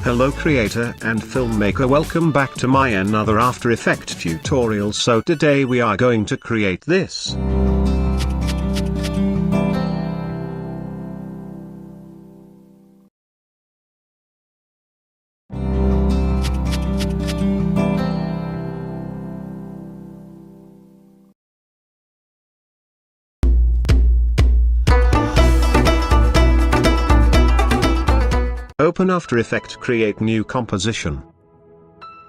Hello creator and filmmaker, welcome back to my another After Effects tutorial. So today we are going to create this. Open After Effects, create new composition.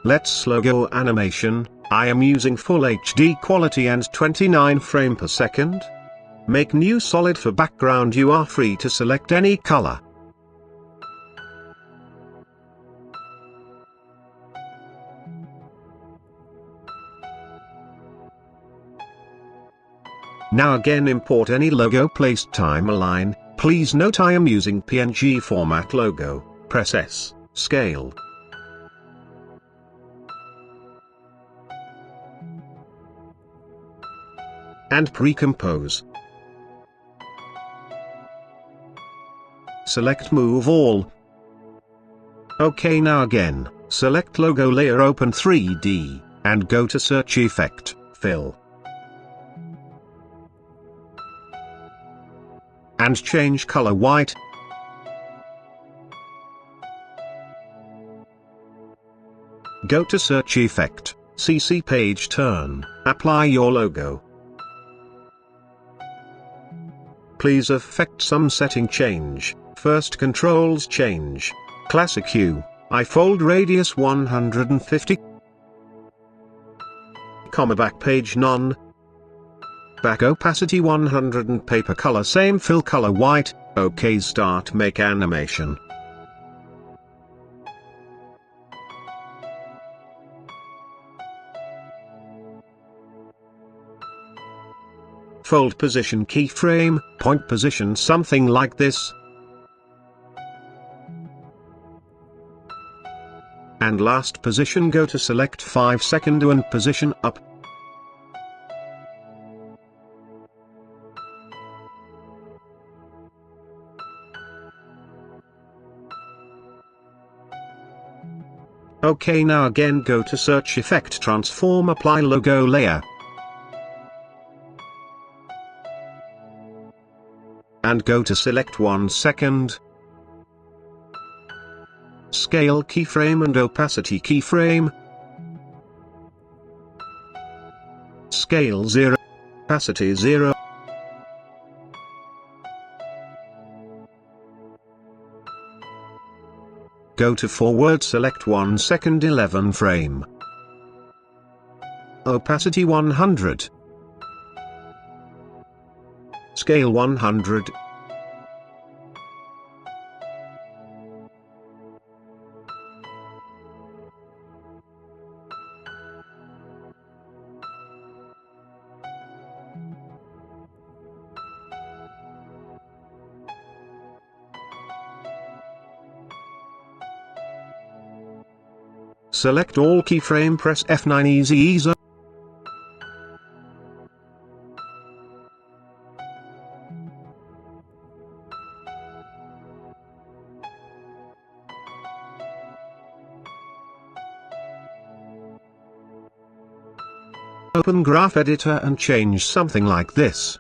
Let's logo animation. I am using full HD quality and 29 frame per second. Make new solid. For background you are free to select any color. Now again import any logo, place timeline. Please note I am using PNG format logo. Press S, scale. And pre-compose. Select move all. OK, now again, select logo layer, open 3D, and go to search effect, fill. And change color white. Go to search effect, CC page turn, apply your logo. Please affect some setting change. First controls change. Classic hue, I fold radius 150. Back page none. Back opacity 100 and paper color same, fill color white. OK, start make animation. Fold position keyframe, point position something like this. And last position, go to select 5 second and position up. OK, now again go to search effect, transform, apply logo layer. And go to select 1 second. Scale keyframe and opacity keyframe. Scale 0. Opacity 0. Go to forward, select 1 second, 11 frame. Opacity 100. Scale 100. Select all keyframe, press F9, easy. Open graph editor and change something like this.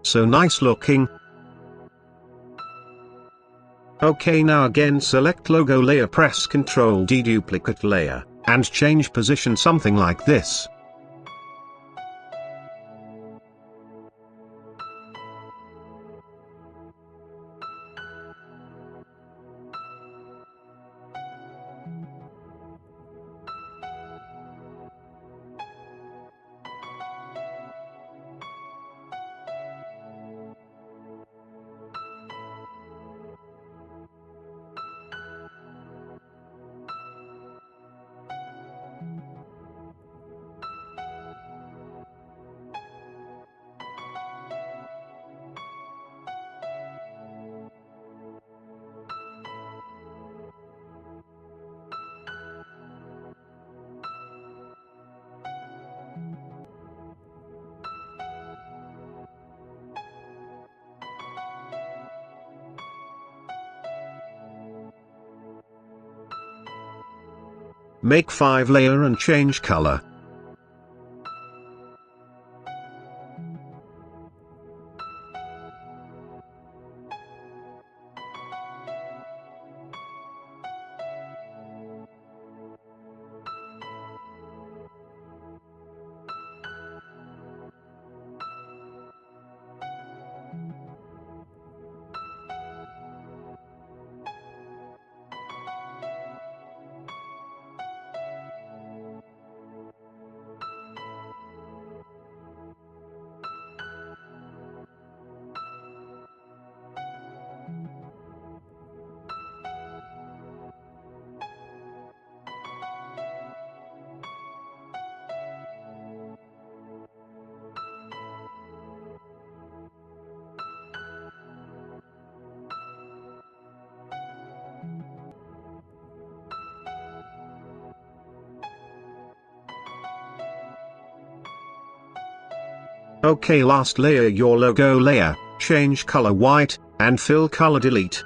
So nice looking. OK, now again select logo layer, press Ctrl D, duplicate layer, and change position something like this. Make 5 layer and change color. OK, last layer, your logo layer, change color white, and fill color delete.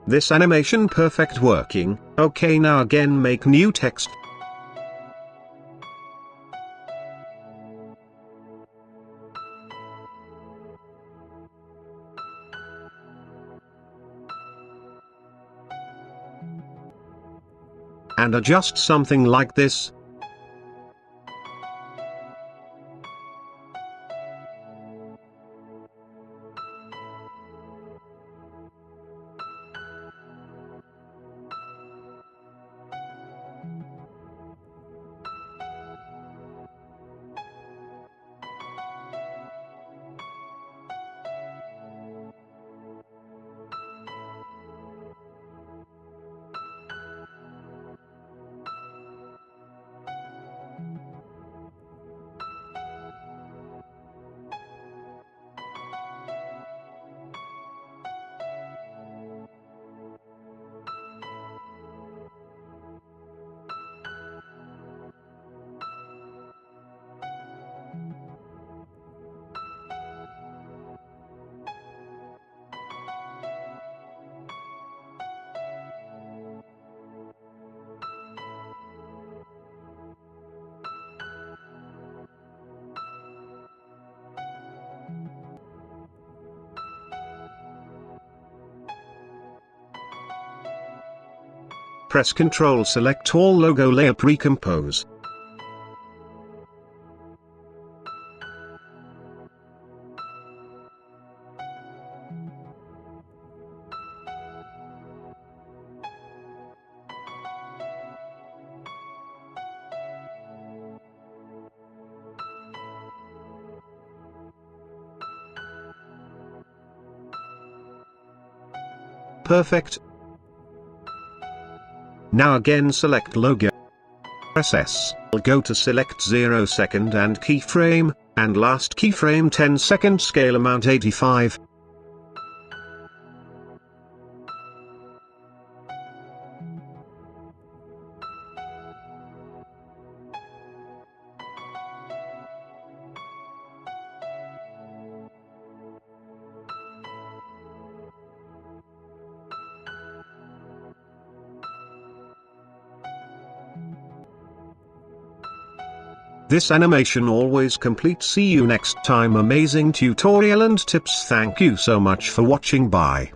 This animation perfect working. OK, now again make new text. And adjust something like this. Press Ctrl, select all logo layer, pre-compose. Perfect. Now again select logo. Press S. Go to select 0 second and keyframe, and last keyframe 10 second, scale amount 85. This animation always complete. See you next time. Amazing tutorial and tips. Thank you so much for watching. Bye.